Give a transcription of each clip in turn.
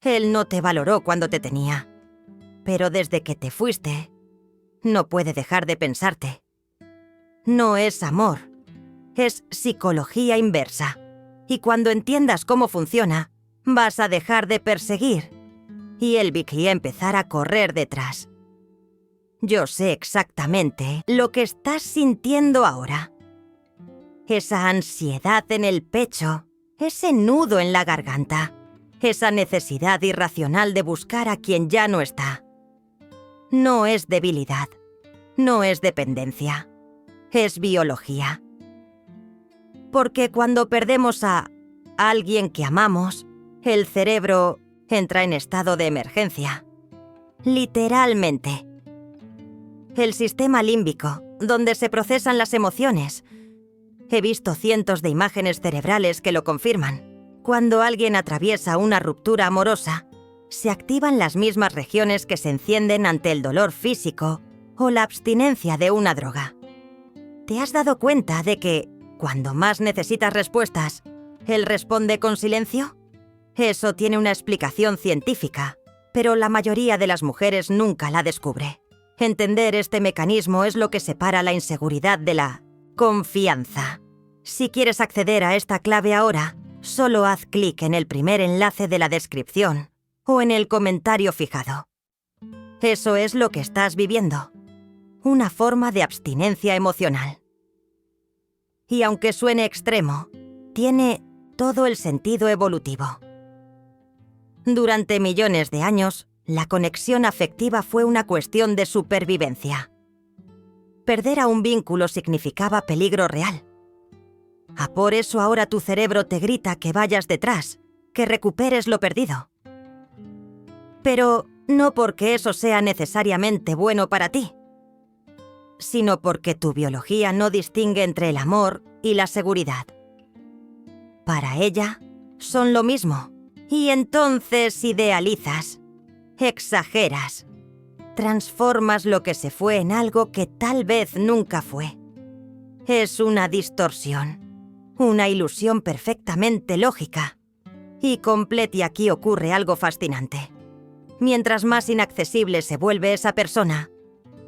Él no te valoró cuando te tenía. Pero desde que te fuiste, no puede dejar de pensarte. No es amor, es psicología inversa. Y cuando entiendas cómo funciona, vas a dejar de perseguir y el Vicky empezar a correr detrás. Yo sé exactamente lo que estás sintiendo ahora. Esa ansiedad en el pecho, ese nudo en la garganta, esa necesidad irracional de buscar a quien ya no está. No es debilidad, no es dependencia, es biología. Porque cuando perdemos a alguien que amamos, el cerebro entra en estado de emergencia. Literalmente. El sistema límbico, donde se procesan las emociones. He visto cientos de imágenes cerebrales que lo confirman. Cuando alguien atraviesa una ruptura amorosa, se activan las mismas regiones que se encienden ante el dolor físico o la abstinencia de una droga. ¿Te has dado cuenta de que, cuando más necesitas respuestas, él responde con silencio? Eso tiene una explicación científica, pero la mayoría de las mujeres nunca la descubre. Entender este mecanismo es lo que separa la inseguridad de la confianza. Si quieres acceder a esta clave ahora, solo haz clic en el primer enlace de la descripción o en el comentario fijado. Eso es lo que estás viviendo. Una forma de abstinencia emocional. Y aunque suene extremo, tiene todo el sentido evolutivo. Durante millones de años, la conexión afectiva fue una cuestión de supervivencia. Perder a un vínculo significaba peligro real. Por eso ahora tu cerebro te grita que vayas detrás, que recuperes lo perdido. Pero no porque eso sea necesariamente bueno para ti, sino porque tu biología no distingue entre el amor y la seguridad. Para ella, son lo mismo. Y entonces idealizas, exageras, transformas lo que se fue en algo que tal vez nunca fue. Es una distorsión, una ilusión perfectamente lógica. Y completa aquí ocurre algo fascinante. Mientras más inaccesible se vuelve esa persona,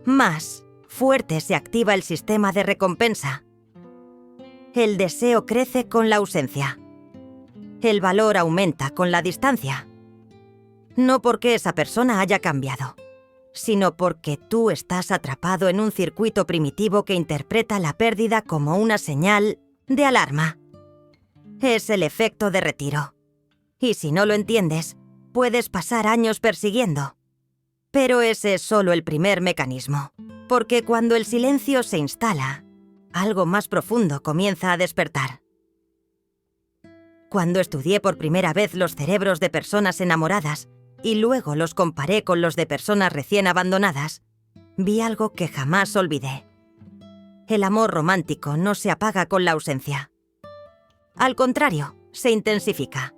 más fuerte se activa el sistema de recompensa. El deseo crece con la ausencia. El valor aumenta con la distancia. No porque esa persona haya cambiado, sino porque tú estás atrapado en un circuito primitivo que interpreta la pérdida como una señal de alarma. Es el efecto de retiro. Y si no lo entiendes, puedes pasar años persiguiendo. Pero ese es solo el primer mecanismo, porque cuando el silencio se instala, algo más profundo comienza a despertar. Cuando estudié por primera vez los cerebros de personas enamoradas y luego los comparé con los de personas recién abandonadas, vi algo que jamás olvidé. El amor romántico no se apaga con la ausencia. Al contrario, se intensifica.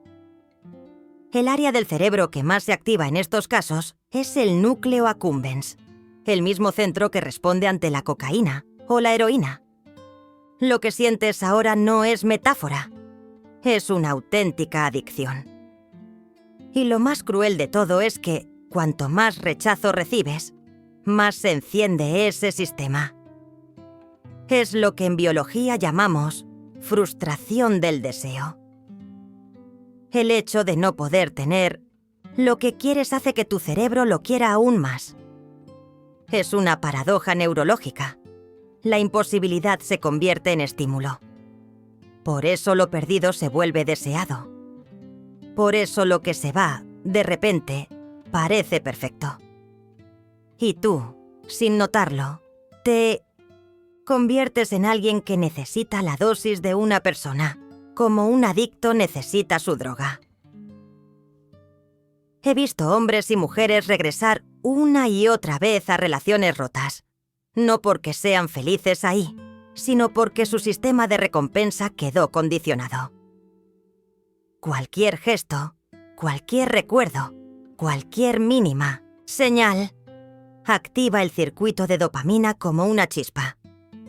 El área del cerebro que más se activa en estos casos es el núcleo accumbens, el mismo centro que responde ante la cocaína o la heroína. Lo que sientes ahora no es metáfora, es una auténtica adicción. Y lo más cruel de todo es que, cuanto más rechazo recibes, más se enciende ese sistema. Es lo que en biología llamamos frustración del deseo. El hecho de no poder tener lo que quieres hace que tu cerebro lo quiera aún más. Es una paradoja neurológica. La imposibilidad se convierte en estímulo. Por eso lo perdido se vuelve deseado. Por eso lo que se va, de repente, parece perfecto. Y tú, sin notarlo, te conviertes en alguien que necesita la dosis de una persona, como un adicto necesita su droga. He visto hombres y mujeres regresar una y otra vez a relaciones rotas, no porque sean felices ahí, sino porque su sistema de recompensa quedó condicionado. Cualquier gesto, cualquier recuerdo, cualquier mínima señal activa el circuito de dopamina como una chispa,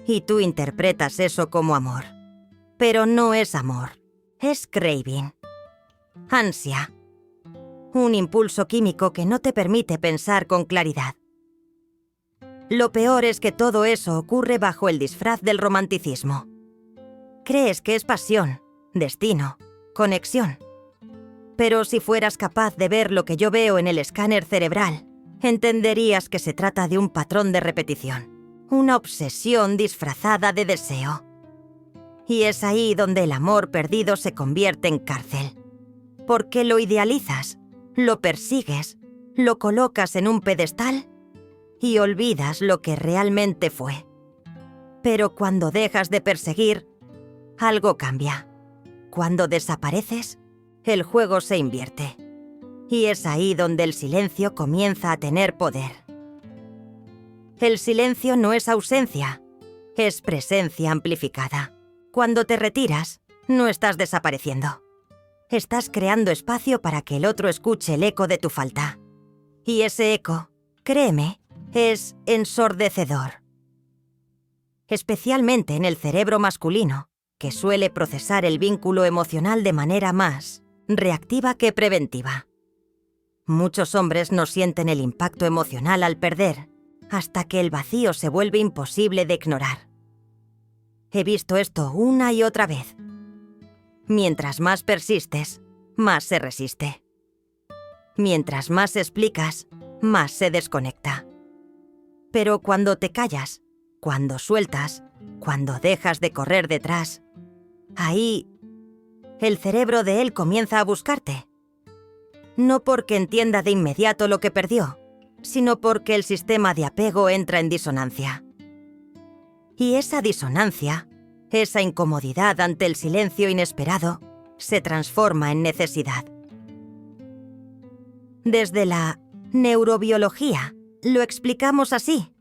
y tú interpretas eso como amor. Pero no es amor, es craving, ansia, un impulso químico que no te permite pensar con claridad. Lo peor es que todo eso ocurre bajo el disfraz del romanticismo. Crees que es pasión, destino, conexión. Pero si fueras capaz de ver lo que yo veo en el escáner cerebral, entenderías que se trata de un patrón de repetición, una obsesión disfrazada de deseo. Y es ahí donde el amor perdido se convierte en cárcel. Porque lo idealizas, lo persigues, lo colocas en un pedestal y olvidas lo que realmente fue. Pero cuando dejas de perseguir, algo cambia. Cuando desapareces, el juego se invierte. Y es ahí donde el silencio comienza a tener poder. El silencio no es ausencia, es presencia amplificada. Cuando te retiras, no estás desapareciendo. Estás creando espacio para que el otro escuche el eco de tu falta. Y ese eco, créeme, es ensordecedor. Especialmente en el cerebro masculino, que suele procesar el vínculo emocional de manera más reactiva que preventiva. Muchos hombres no sienten el impacto emocional al perder, hasta que el vacío se vuelve imposible de ignorar. He visto esto una y otra vez. Mientras más persistes, más se resiste. Mientras más explicas, más se desconecta. Pero cuando te callas, cuando sueltas, cuando dejas de correr detrás, ahí el cerebro de él comienza a buscarte. No porque entienda de inmediato lo que perdió, sino porque el sistema de apego entra en disonancia. Y esa disonancia, esa incomodidad ante el silencio inesperado, se transforma en necesidad. Desde la neurobiología, lo explicamos así.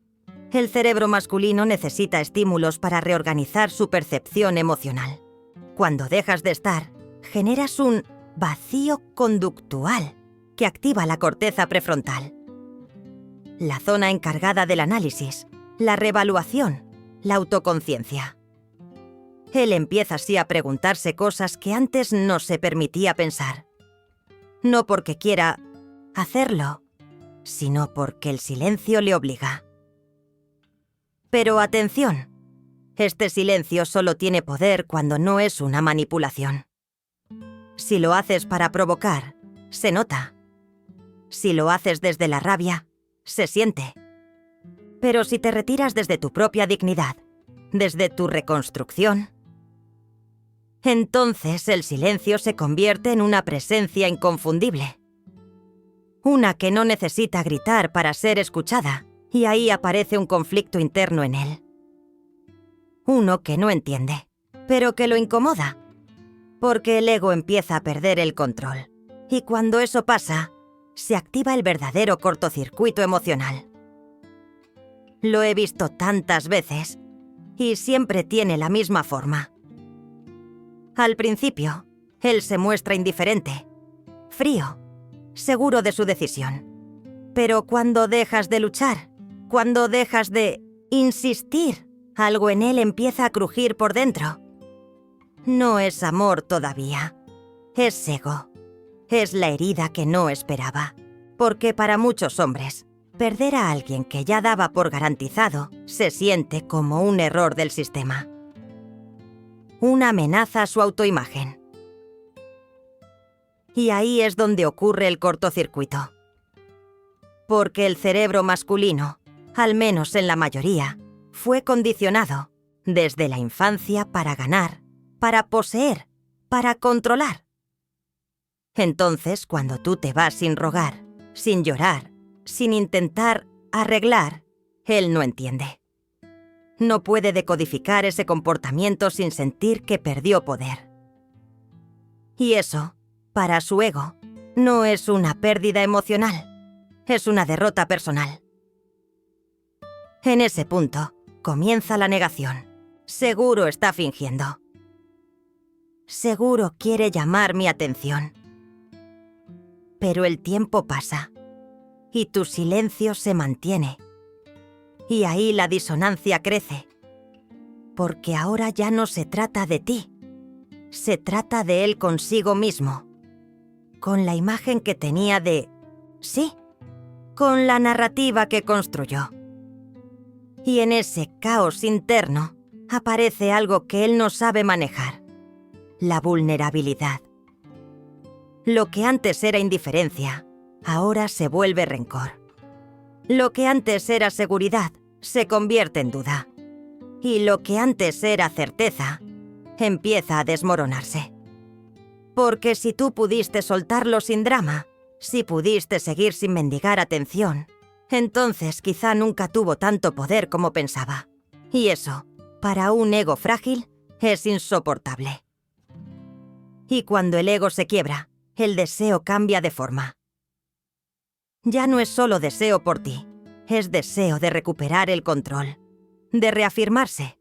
El cerebro masculino necesita estímulos para reorganizar su percepción emocional. Cuando dejas de estar, generas un vacío conductual que activa la corteza prefrontal. La zona encargada del análisis, la reevaluación, la autoconciencia. Él empieza así a preguntarse cosas que antes no se permitía pensar. No porque quiera hacerlo, sino porque el silencio le obliga. Pero atención, este silencio solo tiene poder cuando no es una manipulación. Si lo haces para provocar, se nota. Si lo haces desde la rabia, se siente. Pero si te retiras desde tu propia dignidad, desde tu reconstrucción, entonces el silencio se convierte en una presencia inconfundible. Una que no necesita gritar para ser escuchada, y ahí aparece un conflicto interno en él. Uno que no entiende, pero que lo incomoda, porque el ego empieza a perder el control. Y cuando eso pasa, se activa el verdadero cortocircuito emocional. Lo he visto tantas veces, y siempre tiene la misma forma. Al principio, él se muestra indiferente, frío, seguro de su decisión. Pero cuando dejas de luchar, cuando dejas de insistir, algo en él empieza a crujir por dentro. No es amor todavía, es ego. Es la herida que no esperaba. Porque para muchos hombres, perder a alguien que ya daba por garantizado se siente como un error del sistema. Una amenaza a su autoimagen. Y ahí es donde ocurre el cortocircuito. Porque el cerebro masculino, al menos en la mayoría, fue condicionado desde la infancia para ganar, para poseer, para controlar. Entonces, cuando tú te vas sin rogar, sin llorar, sin intentar arreglar, él no entiende. No puede decodificar ese comportamiento sin sentir que perdió poder. Y eso, para su ego, no es una pérdida emocional, es una derrota personal. En ese punto, comienza la negación. Seguro está fingiendo. Seguro quiere llamar mi atención. Pero el tiempo pasa, y tu silencio se mantiene. Y ahí la disonancia crece, porque ahora ya no se trata de ti, se trata de él consigo mismo, con la imagen que tenía de... Sí, con la narrativa que construyó. Y en ese caos interno aparece algo que él no sabe manejar: la vulnerabilidad. Lo que antes era indiferencia, ahora se vuelve rencor. Lo que antes era seguridad, se convierte en duda. Y lo que antes era certeza, empieza a desmoronarse. Porque si tú pudiste soltarlo sin drama, si pudiste seguir sin mendigar atención, entonces quizá nunca tuvo tanto poder como pensaba. Y eso, para un ego frágil, es insoportable. Y cuando el ego se quiebra, el deseo cambia de forma. Ya no es solo deseo por ti, es deseo de recuperar el control, de reafirmarse,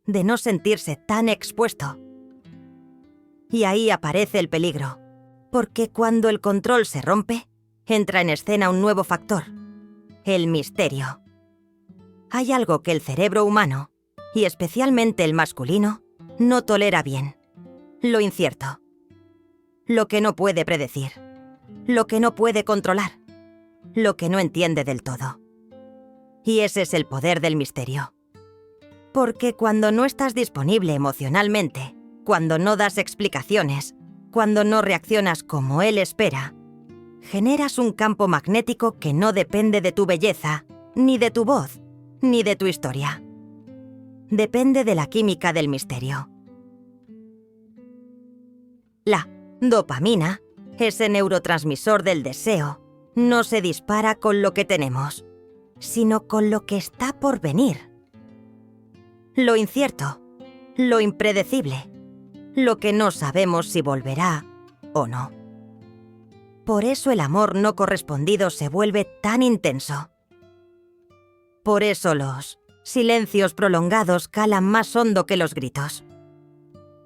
de no sentirse tan expuesto. Y ahí aparece el peligro, porque cuando el control se rompe, entra en escena un nuevo factor: el misterio. Hay algo que el cerebro humano, y especialmente el masculino, no tolera bien: lo incierto. Lo que no puede predecir, lo que no puede controlar, lo que no entiende del todo. Y ese es el poder del misterio. Porque cuando no estás disponible emocionalmente, cuando no das explicaciones, cuando no reaccionas como él espera, generas un campo magnético que no depende de tu belleza, ni de tu voz, ni de tu historia. Depende de la química del misterio. La dopamina, ese neurotransmisor del deseo, no se dispara con lo que tenemos, sino con lo que está por venir. Lo incierto, lo impredecible, lo que no sabemos si volverá o no. Por eso el amor no correspondido se vuelve tan intenso. Por eso los silencios prolongados calan más hondo que los gritos.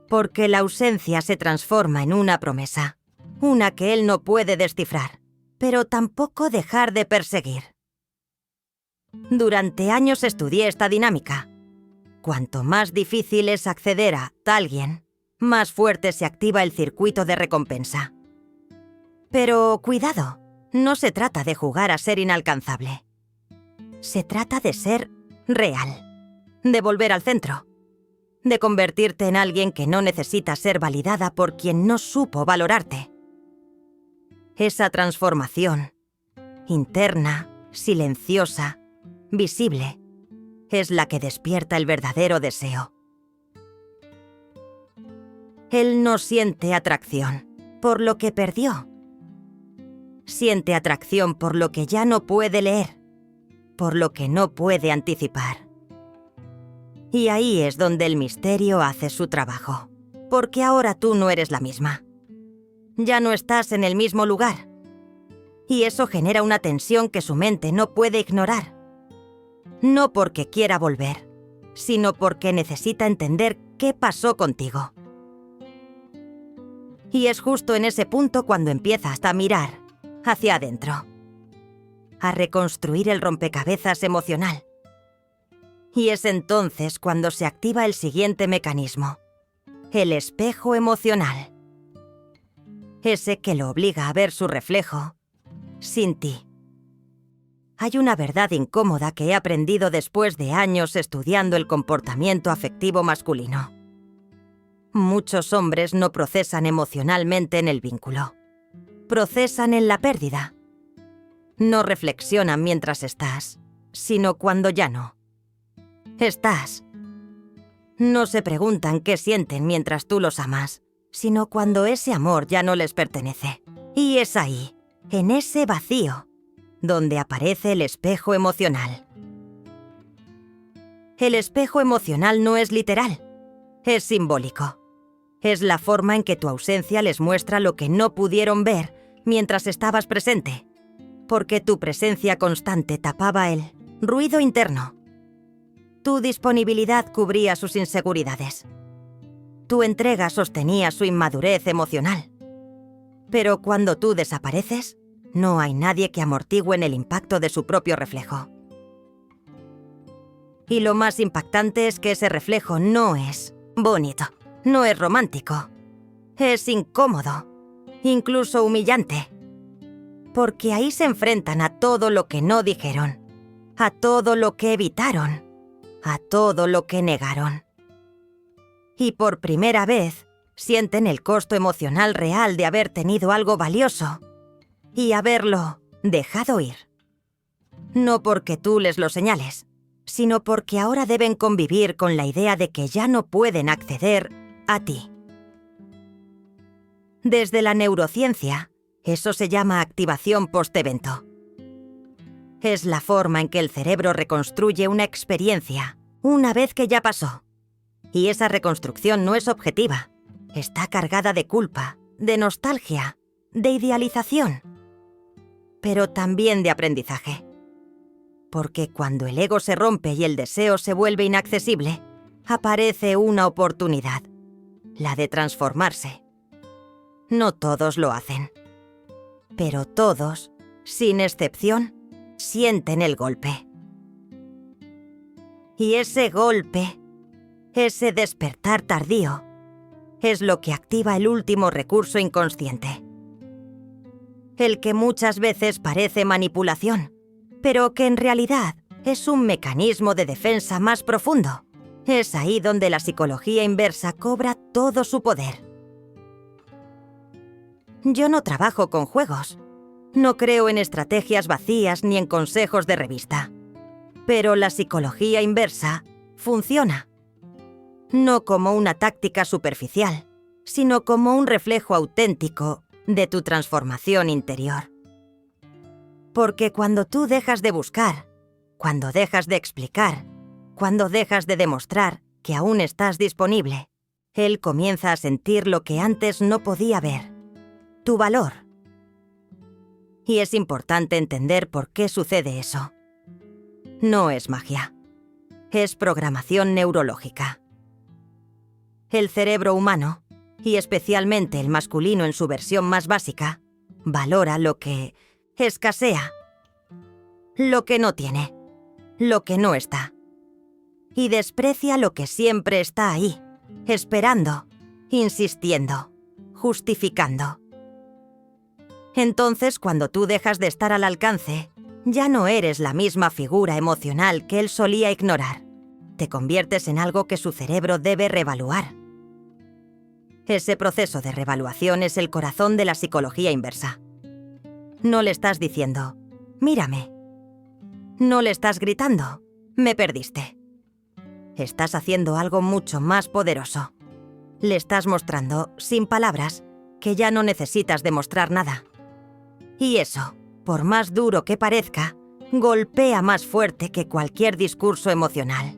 Porque la ausencia se transforma en una promesa, una que él no puede descifrar, pero tampoco dejar de perseguir. Durante años estudié esta dinámica. Cuanto más difícil es acceder a alguien, más fuerte se activa el circuito de recompensa. Pero cuidado, no se trata de jugar a ser inalcanzable. Se trata de ser real, de volver al centro, de convertirte en alguien que no necesita ser validada por quien no supo valorarte. Esa transformación, interna, silenciosa, visible, es la que despierta el verdadero deseo. Él no siente atracción por lo que perdió. Siente atracción por lo que ya no puede leer, por lo que no puede anticipar. Y ahí es donde el misterio hace su trabajo, porque ahora tú no eres la misma. Ya no estás en el mismo lugar. Y eso genera una tensión que su mente no puede ignorar. No porque quiera volver, sino porque necesita entender qué pasó contigo. Y es justo en ese punto cuando empiezas a mirar hacia adentro, a reconstruir el rompecabezas emocional. Y es entonces cuando se activa el siguiente mecanismo: el espejo emocional. Ese que lo obliga a ver su reflejo sin ti. Hay una verdad incómoda que he aprendido después de años estudiando el comportamiento afectivo masculino. Muchos hombres no procesan emocionalmente en el vínculo. Procesan en la pérdida. No reflexionan mientras estás, sino cuando ya no estás. No se preguntan qué sienten mientras tú los amas, sino cuando ese amor ya no les pertenece. Y es ahí, en ese vacío, donde aparece el espejo emocional. El espejo emocional no es literal, es simbólico. Es la forma en que tu ausencia les muestra lo que no pudieron ver mientras estabas presente, porque tu presencia constante tapaba el ruido interno. Tu disponibilidad cubría sus inseguridades. Tu entrega sostenía su inmadurez emocional. Pero cuando tú desapareces, no hay nadie que amortigüe el impacto de su propio reflejo. Y lo más impactante es que ese reflejo no es bonito, no es romántico, es incómodo. incluso humillante. Porque ahí se enfrentan a todo lo que no dijeron, a todo lo que evitaron, a todo lo que negaron. Y por primera vez sienten el costo emocional real de haber tenido algo valioso y haberlo dejado ir. No porque tú les lo señales, sino porque ahora deben convivir con la idea de que ya no pueden acceder a ti. Desde la neurociencia, eso se llama activación post-evento. Es la forma en que el cerebro reconstruye una experiencia una vez que ya pasó. Y esa reconstrucción no es objetiva. Está cargada de culpa, de nostalgia, de idealización, pero también de aprendizaje. Porque cuando el ego se rompe y el deseo se vuelve inaccesible, aparece una oportunidad, la de transformarse. No todos lo hacen, pero todos, sin excepción, sienten el golpe. Y ese golpe, ese despertar tardío, es lo que activa el último recurso inconsciente. El que muchas veces parece manipulación, pero que en realidad es un mecanismo de defensa más profundo. Es ahí donde la psicología inversa cobra todo su poder. Yo no trabajo con juegos. No creo en estrategias vacías ni en consejos de revista. Pero la psicología inversa funciona. No como una táctica superficial, sino como un reflejo auténtico de tu transformación interior. Porque cuando tú dejas de buscar, cuando dejas de explicar, cuando dejas de demostrar que aún estás disponible, él comienza a sentir lo que antes no podía ver, tu valor. Y es importante entender por qué sucede eso. No es magia, es programación neurológica. El cerebro humano, y especialmente el masculino en su versión más básica, valora lo que escasea, lo que no tiene, lo que no está. Y desprecia lo que siempre está ahí, esperando, insistiendo, justificando. Entonces, cuando tú dejas de estar al alcance, ya no eres la misma figura emocional que él solía ignorar. Te conviertes en algo que su cerebro debe reevaluar. Ese proceso de reevaluación es el corazón de la psicología inversa. No le estás diciendo, mírame. No le estás gritando, me perdiste. Estás haciendo algo mucho más poderoso. Le estás mostrando, sin palabras, que ya no necesitas demostrar nada. Y eso, por más duro que parezca, golpea más fuerte que cualquier discurso emocional.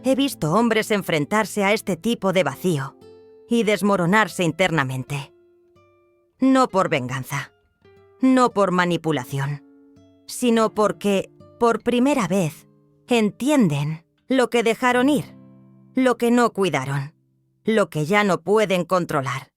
He visto hombres enfrentarse a este tipo de vacío y desmoronarse internamente. No por venganza, no por manipulación, sino porque, por primera vez, entienden lo que dejaron ir, lo que no cuidaron, lo que ya no pueden controlar.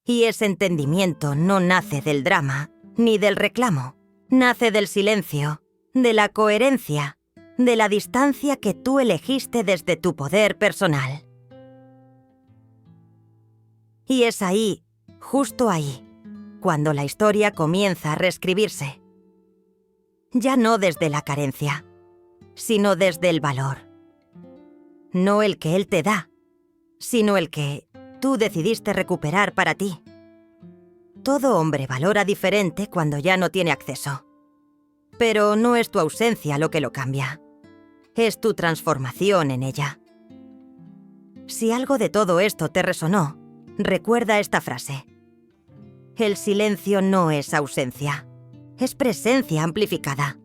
Y ese entendimiento no nace del drama ni del reclamo, nace del silencio, de la coherencia, de la distancia que tú elegiste desde tu poder personal. Y es ahí, justo ahí, cuando la historia comienza a reescribirse. Ya no desde la carencia, sino desde el valor. No el que él te da, sino el que tú decidiste recuperar para ti. Todo hombre valora diferente cuando ya no tiene acceso. Pero no es tu ausencia lo que lo cambia. Es tu transformación en ella. Si algo de todo esto te resonó, recuerda esta frase. El silencio no es ausencia, es presencia amplificada.